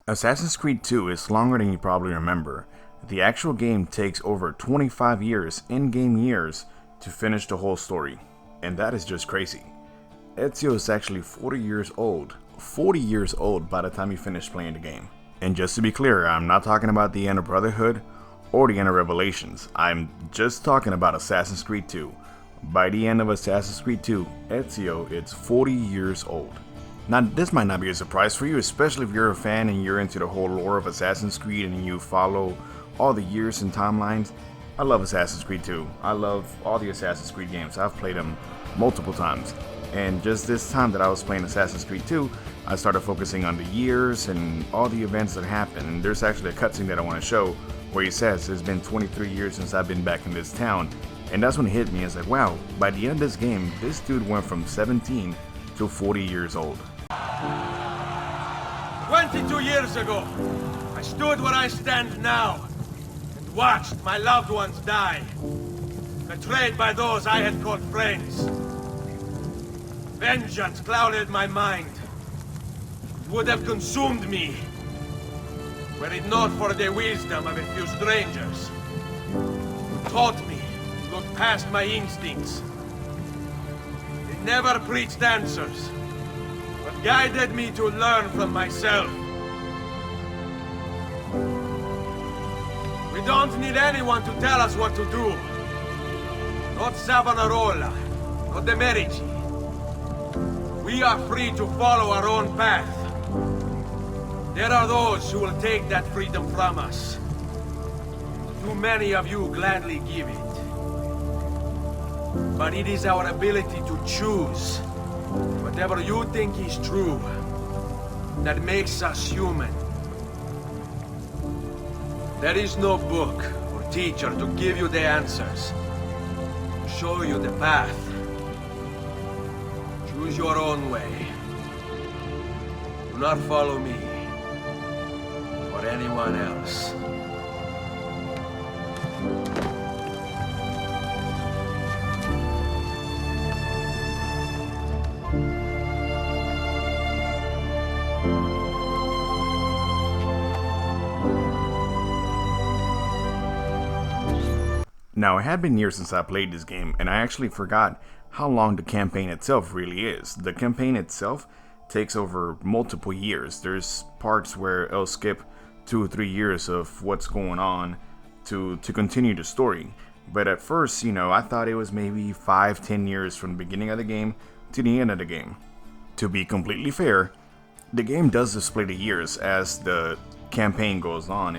Assassin's Creed 2 is longer than you probably remember. The actual game takes over 25 years, in-game years, to finish the whole story. And that is just crazy. Ezio is actually 40 years old. 40 years old by the time you finish playing the game. And just to be clear, I'm not talking about the end of Brotherhood or the end of Revelations. I'm just talking about Assassin's Creed 2. By the end of Assassin's Creed 2, Ezio is 40 years old. Now, this might not be a surprise for you, especially if you're a fan and you're into the whole lore of Assassin's Creed and you follow all the years and timelines. I love Assassin's Creed 2. I love all the Assassin's Creed games. I've played them multiple times. And just this time that I was playing Assassin's Creed 2, I started focusing on the years and all the events that happened. And there's actually a cutscene that I want to show where he says, it's been 23 years since I've been back in this town. And that's when it hit me. It's like, wow, by the end of this game, this dude went from 17 to 40 years old. 22 years ago, I stood where I stand now and watched my loved ones die, betrayed by those I had called friends. Vengeance clouded my mind. It would have consumed me, were it not for the wisdom of a few strangers who taught me to look past my instincts. They never preached answers, but guided me to learn from myself. We don't need anyone to tell us what to do. Not Savonarola, not the Medici. We are free to follow our own path. There are those who will take that freedom from us. Too many of you gladly give it. But it is our ability to choose whatever you think is true that makes us human. There is no book or teacher to give you the answers, to show you the path. Choose your own way. Do not follow me or anyone else. Now, it had been years since I played this game, and I actually forgot how long the campaign itself really is. The campaign itself takes over multiple years. There's parts where it'll skip 2 or 3 years of what's going on to continue the story. But at first, I thought it was maybe 5-10 years from the beginning of the game to the end of the game. To be completely fair, the game does display the years as the campaign goes on.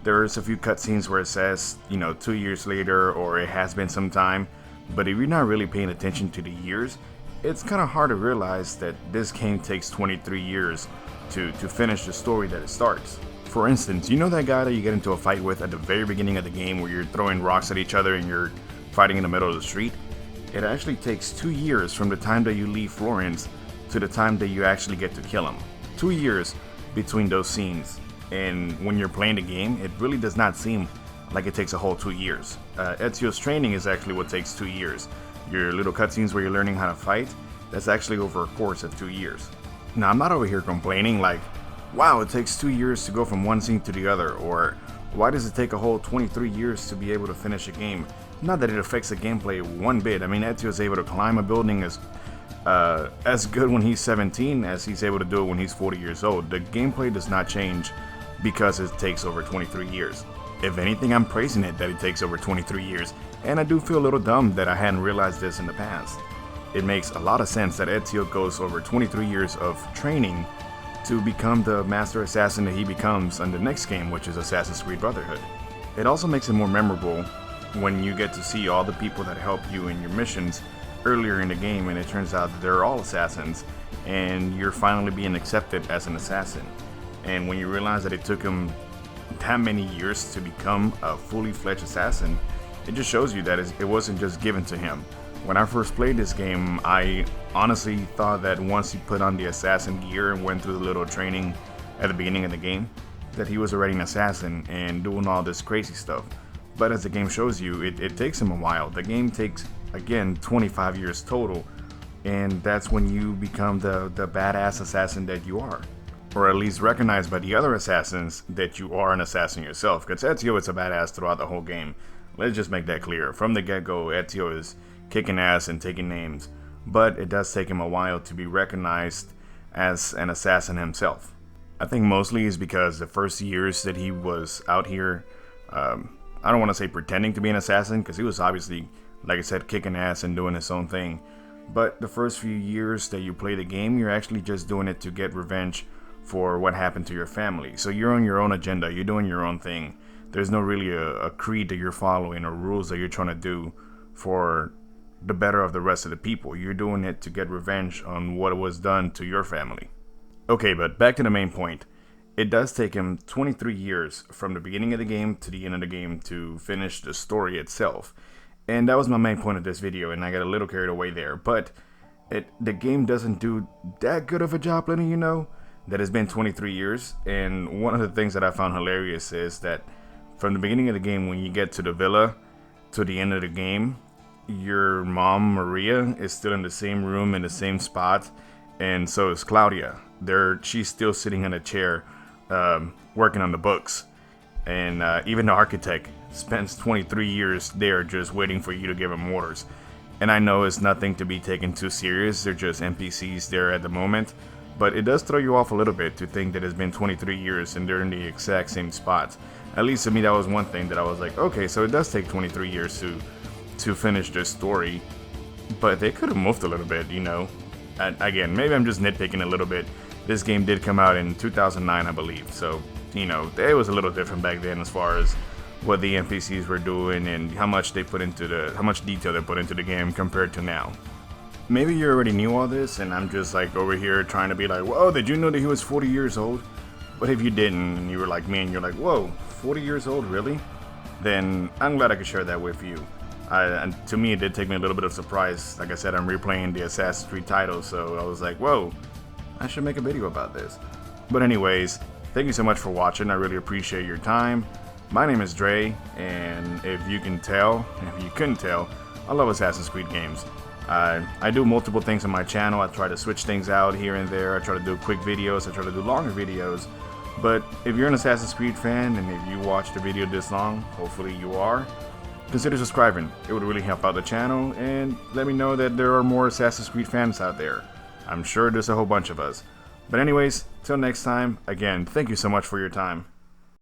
There's a few cutscenes where it says, 2 years later, or it has been some time. But if you're not really paying attention to the years, it's kind of hard to realize that this game takes 23 years to finish the story that it starts. For instance, you know that guy that you get into a fight with at the very beginning of the game where you're throwing rocks at each other and you're fighting in the middle of the street? It actually takes 2 years from the time that you leave Florence to the time that you actually get to kill him. 2 years between those scenes. And when you're playing the game, it really does not seem like it takes a whole 2 years. Ezio's training is actually what takes 2 years. Your little cutscenes where you're learning how to fight, that's actually over a course of 2 years. Now, I'm not over here complaining like, wow, it takes 2 years to go from one scene to the other, or why does it take a whole 23 years to be able to finish a game? Not that it affects the gameplay one bit. I mean, Ezio's able to climb a building as good when he's 17 as he's able to do it when he's 40 years old. The gameplay does not change because it takes over 23 years. If anything, I'm praising it that it takes over 23 years, and I do feel a little dumb that I hadn't realized this in the past. It makes a lot of sense that Ezio goes over 23 years of training to become the master assassin that he becomes on the next game, which is Assassin's Creed Brotherhood. It also makes it more memorable when you get to see all the people that help you in your missions earlier in the game, and it turns out that they're all assassins, and you're finally being accepted as an assassin. And when you realize that it took him that many years to become a fully fledged assassin, it just shows you that it wasn't just given to him. When I first played this game, I honestly thought that once he put on the assassin gear and went through the little training at the beginning of the game, that he was already an assassin and doing all this crazy stuff. But as the game shows you, it takes him a while. The game takes, again, 25 years total, and that's when you become the badass assassin that you are. or at least recognized by the other assassins that you are an assassin yourself. Because Ezio is a badass throughout the whole game. Let's just make that clear. From the get-go, Ezio is kicking ass and taking names, but it does take him a while to be recognized as an assassin himself. I think mostly is because the first years that he was out here, I don't want to say pretending to be an assassin, because he was obviously, like I said, kicking ass and doing his own thing. But the first few years that you play the game, you're actually just doing it to get revenge for what happened to your family. So you're on your own agenda, you're doing your own thing. There's no really a creed that you're following or rules that you're trying to do for the better of the rest of the people. You're doing it to get revenge on what was done to your family. Okay, but back to the main point. It does take him 23 years from the beginning of the game to the end of the game to finish the story itself. And that was my main point of this video, and I got a little carried away there. But the game doesn't do that good of a job letting you know that it's been 23 years. And one of the things that I found hilarious is that from the beginning of the game, when you get to the villa to the end of the game, your mom, Maria, is still in the same room in the same spot, and so is Claudia. She's still sitting in a chair working on the books, and even the architect spends 23 years there just waiting for you to give him orders. And I know it's nothing to be taken too serious, they're just NPCs there at the moment, but it does throw you off a little bit to think that it's been 23 years and they're in the exact same spots. At least to me, that was one thing that I was like, okay, so it does take 23 years to finish this story, but they could have moved a little bit, you know. Again, maybe I'm just nitpicking a little bit. This game did come out in 2009, I believe, so, you know, it was a little different back then as far as what the NPCs were doing and how much detail they put into the game compared to now. Maybe you already knew all this, and I'm just like over here trying to be like, whoa, did you know that he was 40 years old? But if you didn't, and you were like me, and you're like, whoa, 40 years old, really? Then I'm glad I could share that with you. And to me, it did take me a little bit of surprise. Like I said, I'm replaying the Assassin's Creed title, so I was like, whoa, I should make a video about this. But anyways, thank you so much for watching. I really appreciate your time. My name is Dre, and if you couldn't tell, I love Assassin's Creed games. I do multiple things on my channel. I try to switch things out here and there. I try to do quick videos. I try to do longer videos. But if you're an Assassin's Creed fan, and if you watched a video this long, hopefully you are, consider subscribing. It would really help out the channel, and let me know that there are more Assassin's Creed fans out there. I'm sure there's a whole bunch of us. But anyways, till next time, again, thank you so much for your time.